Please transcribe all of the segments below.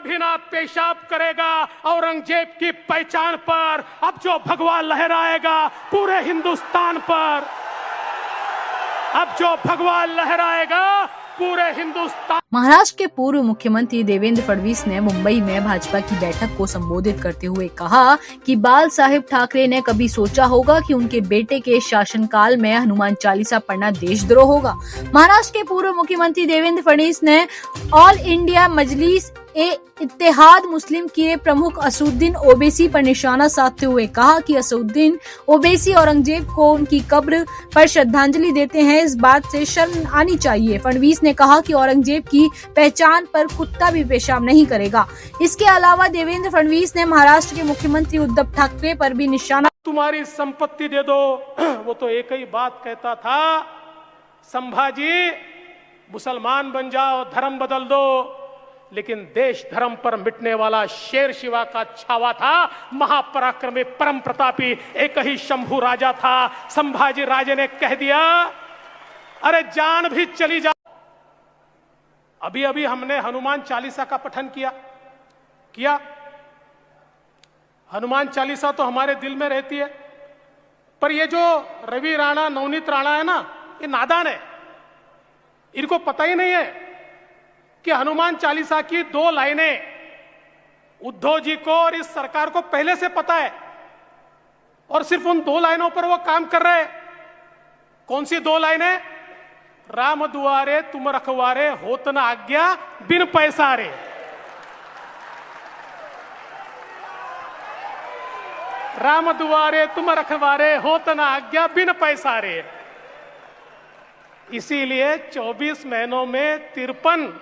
भी ना पेशाब करेगा औरंगजेब की पहचान पर, अब जो भगवा लहराएगा पूरे हिंदुस्तान पर, अब जो भगवा लहराएगा पूरे हिंदुस्तान। महाराष्ट्र के पूर्व मुख्यमंत्री देवेंद्र फडणवीस ने मुंबई में भाजपा की बैठक को संबोधित करते हुए कहा कि बाल साहेब ठाकरे ने कभी सोचा होगा कि उनके बेटे के शासनकाल में हनुमान चालीसा पढ़ना देशद्रोह होगा। महाराष्ट्र के पूर्व मुख्यमंत्री देवेंद्र फडणवीस ने ऑल इंडिया मजलिस ए इत्तेहाद मुस्लिम के प्रमुख असदुद्दीन ओवैसी पर निशाना साधते हुए कहा कि असदुद्दीन ओवैसी औरंगजेब को उनकी कब्र पर श्रद्धांजलि देते हैं, इस बात से शर्म आनी चाहिए। फडणवीस ने कहा कि औरंगजेब की पहचान पर कुत्ता भी पेशाब नहीं करेगा। इसके अलावा देवेंद्र फडणवीस ने महाराष्ट्र के मुख्यमंत्री उद्धव ठाकरे पर भी निशाना। तुम्हारी संपत्ति दे दो, वो तो एक ही बात कहता था, संभाजी मुसलमान बन जाओ, धर्म बदल दो, लेकिन देश धर्म पर मिटने वाला शेर शिवा का छावा था, महापराक्रमी परम प्रतापी एक ही शंभू राजा था। संभाजी राजे ने कह दिया, अरे जान भी चली जा। अभी अभी हमने हनुमान चालीसा का पठन किया। हनुमान चालीसा तो हमारे दिल में रहती है, पर ये जो रवि राणा नवनीत राणा है ना, ये नादान है, इनको पता ही नहीं है कि हनुमान चालीसा की 2 लाइनें उद्धव जी को और इस सरकार को पहले से पता है, और सिर्फ उन 2 लाइनों पर वो काम कर रहे हैं। कौन सी 2 लाइनें? राम दुआरे तुम रखवारे, होत न आज्ञा बिन पैसारे। राम दुआरे तुम रखवारे, होत न आज्ञा बिन पैसारे। इसीलिए 24 महीनों में 53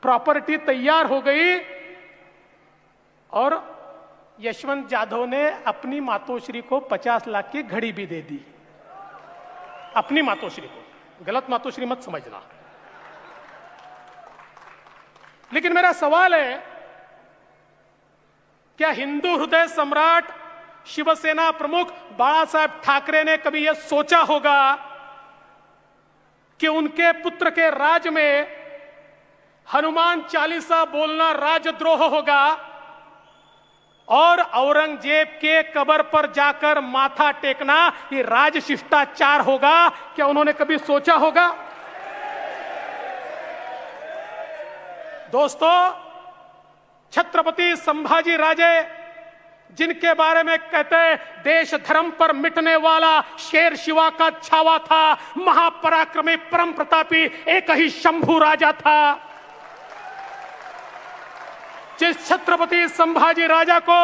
प्रॉपर्टी तैयार हो गई, और यशवंत जाधव ने अपनी मातोश्री को 50 लाख की घड़ी भी दे दी। अपनी मातोश्री को, गलत मातोश्री मत समझना। लेकिन मेरा सवाल है, क्या हिंदू हृदय सम्राट शिवसेना प्रमुख बाला साहेब ठाकरे ने कभी यह सोचा होगा कि उनके पुत्र के राज में हनुमान चालीसा बोलना राजद्रोह होगा, और औरंगजेब के कब्र पर जाकर माथा टेकना ये राज शिष्टाचार होगा? क्या उन्होंने कभी सोचा होगा? दोस्तों, छत्रपति संभाजी राजे, जिनके बारे में कहते हैं देश धर्म पर मिटने वाला शेर शिवा का छावा था, महापराक्रमी परम प्रतापी एक ही शंभू राजा था, जिस छत्रपति संभाजी राजा को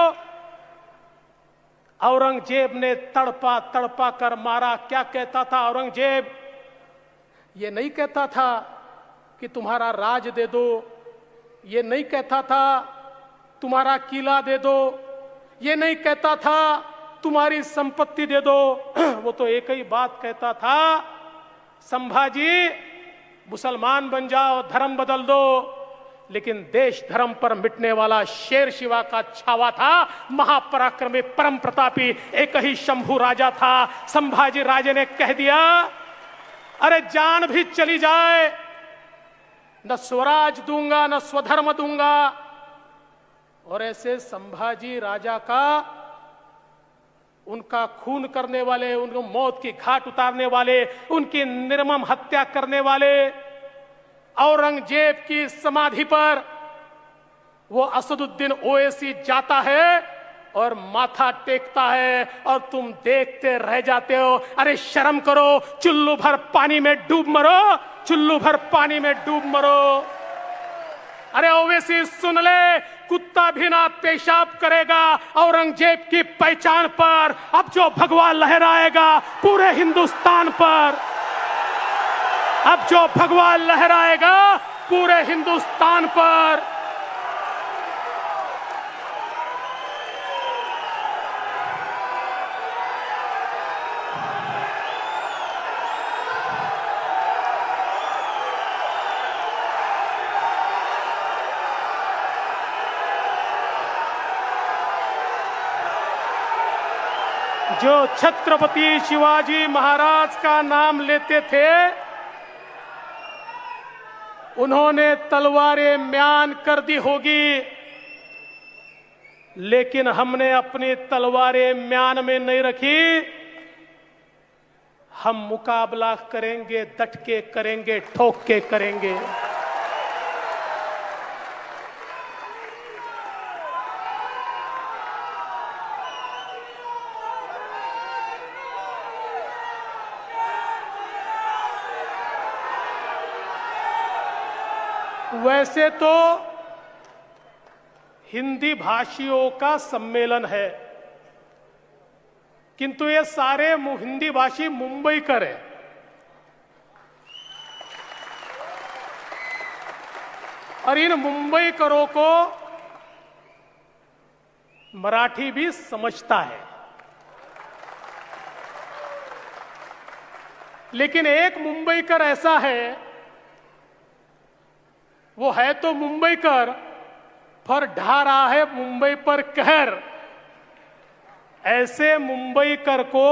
औरंगजेब ने तड़पा तड़पा कर मारा। क्या कहता था औरंगजेब? ये नहीं कहता था कि तुम्हारा राज दे दो, ये नहीं कहता था तुम्हारा किला दे दो, ये नहीं कहता था तुम्हारी संपत्ति दे दो, वो तो एक ही बात कहता था, संभाजी मुसलमान बन जाओ, धर्म बदल दो, लेकिन देश धर्म पर मिटने वाला शेर शिवा का छावा था, महापराक्रमी परम प्रतापी एक ही शंभू राजा था। संभाजी राजे ने कह दिया, अरे जान भी चली जाए, न स्वराज दूंगा न स्वधर्म दूंगा। और ऐसे संभाजी राजा का, उनका खून करने वाले, उनको मौत की घाट उतारने वाले, उनकी निर्मम हत्या करने वाले औरंगजेब की समाधि पर वो असदुद्दीन ओवैसी जाता है और माथा टेकता है, और तुम देखते रह जाते हो। अरे शर्म करो, चुल्लू भर पानी में डूब मरो, चुल्लू भर पानी में डूब मरो। अरे ओवैसी सुन ले, कुत्ता भी ना पेशाब करेगा औरंगजेब की पहचान पर, अब जो भगवा लहराएगा पूरे हिंदुस्तान पर, अब जो भगवा लहराएगा पूरे हिंदुस्तान पर। जो छत्रपति शिवाजी महाराज का नाम लेते थे, उन्होंने तलवारें म्यान कर दी होगी, लेकिन हमने अपनी तलवारें म्यान में नहीं रखी। हम मुकाबला करेंगे, डट के करेंगे, ठोक के करेंगे। वैसे तो हिंदी भाषियों का सम्मेलन है, किंतु ये सारे हिंदी भाषी मुंबईकर है। और इन मुंबईकरों को मराठी भी समझता है, लेकिन एक मुंबईकर ऐसा है, वो है तो मुंबईकर पर ढा रहा है मुंबई पर कहर। ऐसे मुंबईकर को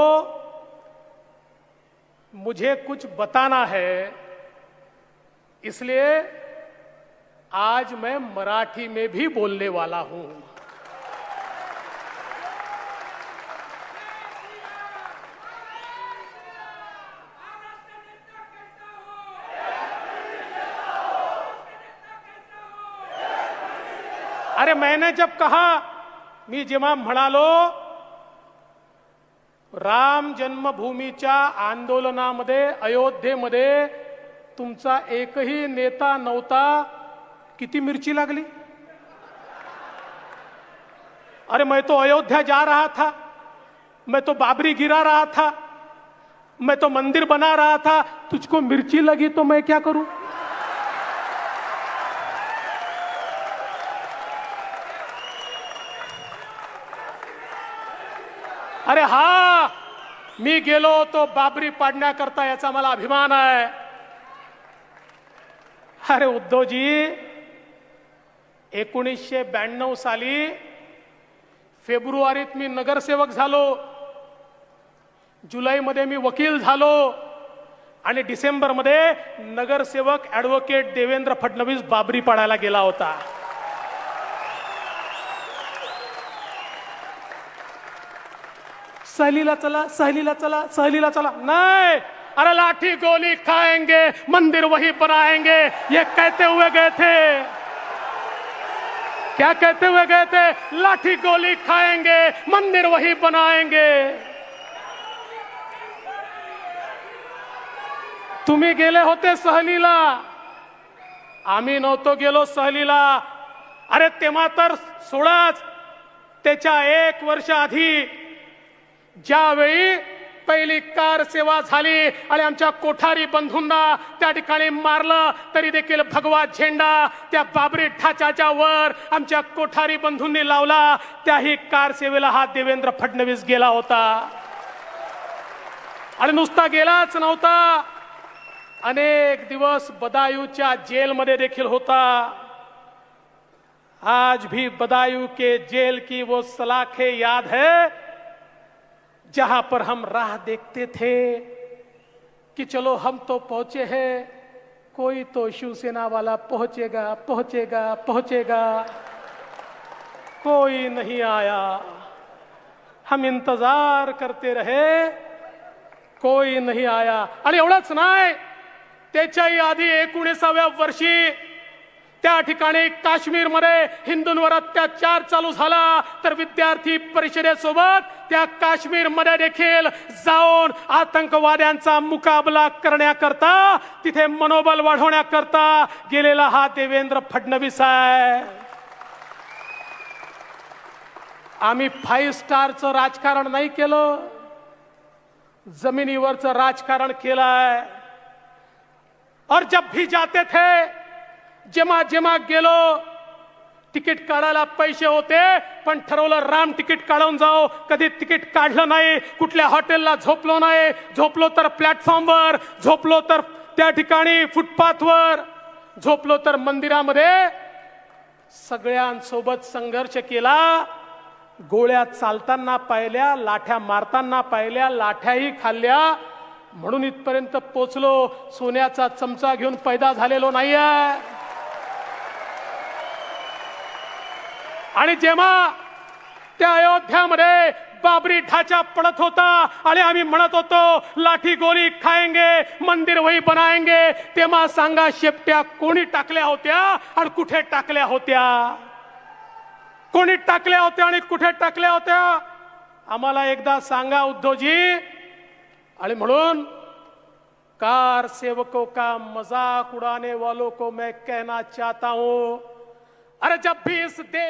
मुझे कुछ बताना है, इसलिए आज मैं मराठी में भी बोलने वाला हूं। अरे मैंने जब कहा, मी जेव्हा म्हणालो राम जन्मभूमीच्या आंदोलनामध्ये अयोध्येमध्ये तुमचा एकही नेता नव्हता, किती मिर्ची लागली? अरे मैं तो अयोध्या जा रहा था, मैं तो बाबरी गिरा रहा था, मैं तो मंदिर बना रहा था, तुझको मिर्ची लगी तो मैं क्या करूं? अरे हा, मी गेलो तो बाबरी पाडण्याकरता, याचा मला अभिमान आहे। अरे उद्धवजी, 1992 साली फेब्रुवारीत मी नगरसेवक झालो, जुलैमध्ये मी वकील झालो आणि डिसेंबरमध्ये नगरसेवक ॲडव्होकेट देवेंद्र फडणवीस बाबरी पाडायला गेला होता। सहलीला चला, सहलीला चला, सहलीला चला, नहीं। अरे लाठी गोली खाएंगे, मंदिर वही बनाएंगे, ये कहते हुए गए थे। क्या कहते हुए गए थे? लाठी गोली खाएंगे, मंदिर वही बनाएंगे। तुम्ही गेले होते सहलीला, आम्ही नव्हतो गेलो सहलीला। अरे तेव्हा तर सोडाच, त्याच्या 1 वर्ष आधी ज्यावेळी पहिली कार सेवा झाली आणि आमच्या कोठारी बंधूंना त्या ठिकाणी मारलं, तरी देखील भगवा झेंडा त्या बाबरी ढाच्याच्या वर आमच्या कोठारी बंधूंनी लावला। त्याही कार सेवेला हा देवेंद्र फडणवीस गेला होता आणि नुसता गेलाच नव्हता, अनेक दिवस बदायूंच्या जेलमध्ये देखील होता। आज भी बदायूं के जेल की वो सलाखें याद है, जहां पर हम राह देखते थे कि चलो हम तो पहुंचे हैं, कोई तो शिवसेना वाला पहुंचेगा पहुंचेगा पहुंचेगा, कोई नहीं आया। हम इंतजार करते रहे, कोई नहीं आया। आणि एवढंच नाही, त्याच्याही आधी 19व्या वर्षी त्या ठिकाणी काश्मीरमध्ये हिंदूंवर अत्याचार चालू झाला, तर विद्यार्थी परिषदेसोबत त्या काश्मीरमध्ये देखील जाऊन आतंकवाद्यांचा मुकाबला करण्याकरता, तिथे मनोबल वाढवण्याकरता गेलेला हा देवेंद्र फडणवीस आहे। आम्ही 5 स्टारचं राजकारण नाही केलं, जमिनीवरचं राजकारण केलंय। और जब भी जाते थे, जेव्हा जेव्हा गेलो, तिकीट काढायला पैसे होते, पण ठरवलं राम तिकीट काढून जाऊ, कधी तिकीट काढलं नाही, कुठल्या हॉटेलला झोपलो नाही, झोपलो तर प्लॅटफॉर्मवर, झोपलो तर त्या ठिकाणी फुटपाथवर, झोपलो तर मंदिरामध्ये, सगळ्यांसोबत संघर्ष केला। गोळ्या चालताना पाहिल्या, लाठ्या मारताना पाहिल्या, लाठ्याही खाल्ल्या, म्हणून इथपर्यंत पोचलो. सोन्याचा चमचा घेऊन पैदा झालेलो नाहीये. आणि जेव्हा त्या अयोध्यामध्ये बाबरी ढाचा पडत होता आणि आम्ही म्हणत होतो लाठी गोली खाएंगे, मंदिर वही बनाएंगे, तेव्हा सांगा शेपट्या कोणी टाकल्या होत्या आणि कुठे टाकल्या होत्या? कोणी टाकल्या होत्या आणि कुठे टाकल्या होत्या? आम्हाला एकदा सांगा उद्धवजी. आणि म्हणून कार सेवकों का मजाक उड़ाने वालों को मैं कहना चाहता हूं, अरे जब भी इस देश